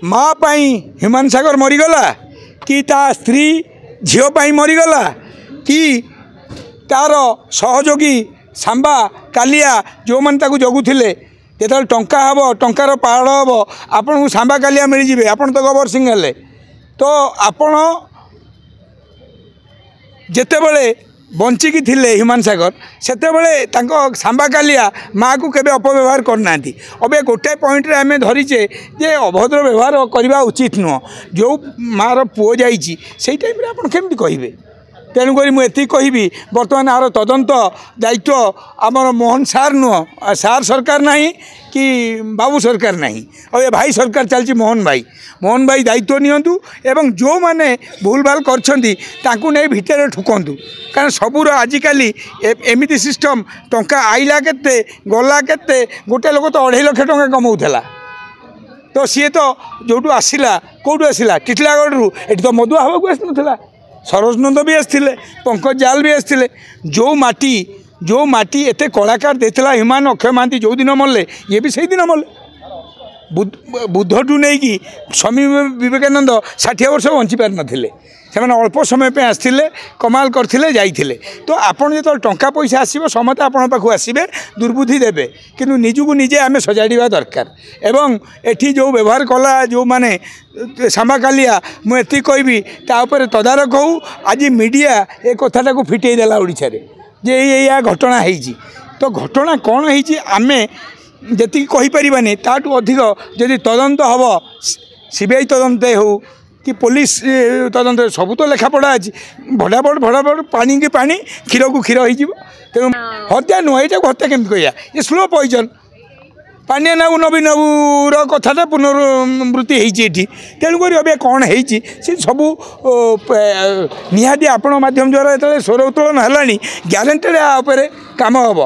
माँ पाई ह्यूमान सागर मरीगला कि ता स्त्री झील पाई मरीगला कि तार सहयोगी सांबा कालिया जो मैंने ताकू जगुले जो टंका हम टंकार पहाड़ हम आपन को सांबा कालिया मिलଯିवे आपन तो गबर सिंह हेले तो आपण जितेबले बंचिकी थिले ह्यूमान सागर सेतेबले सांबा कालिया माँ को केबे अपव्यवहार करना अबे गोटे पॉइंट रे आमे धरीचे जे अभद्र व्यवहार करवा उचित नुह जो माँ पुओ जाइए से टाइम आप केमती कहे तेणुक मुझे कहि बर्तमान आर तदंत दायित्व आमर मोहन सार नुह सार सरकार नहीं कि बाबू सरकार नहीं और ये भाई सरकार चलती मोहन भाई दायित्व नियंतु एवं जो माने भूल भाल करछंती नहीं भितर ठुकंतु कारण सबूर आजिकल एमती सिस्टम टंका आइला केते गला केते गोटे लोक तो 2.5 लाख टंका कमाऊला तो सी तो जो आसला कौटू आसला टिटलागढ़ ये तो मधुआ हवा को आसना सरोज नंद भी आसते पंकज जाल भी आसते जो माटी एते कलाकार देता ह्यूमान अक्षय महांती जो दिन मरले ये भी से दिन मरले बुद्धठू नहीं कि स्वामी विवेकानंद 60 वर्ष बंची पार नथिले से अल्प समय पे आसते कमाल करते जाइए तो आपड़ जो टंका पैसा आसो समस्त आपण पाखु आसबे दुर्बुद्धि देवे किंतु निजू निजे आम सजाड़ा दरकार एवं एठी जो व्यवहार कला जो माने सांबा कालिया मुझे कहबी तापर तदारक हो आज मीडिया ए कथाटा को फिटे देला ओडिशा रे जे या घटना होती तो घटना कौन होती आमे जी कहीपरानी ताठू अधिक जदि तदंत हम सीबीआई तदंत हो कि पुलिस तदंत सब तो लेखापढ़ा अच्छी भड़ाबड़ पानी की पानी क्षीर को क्षीर हो तेणु हत्या नुह ये हत्या केमती कह ये स्लो पॉइजन पानिया नाबू नबी नबूर कथाटा पुनरावृत्ति होती तेणुक अभी कौन होती सबू निहाती आपण माध्यम द्वारा जो स्वर उत्तोलन है ग्यारंटेड यापर कम हम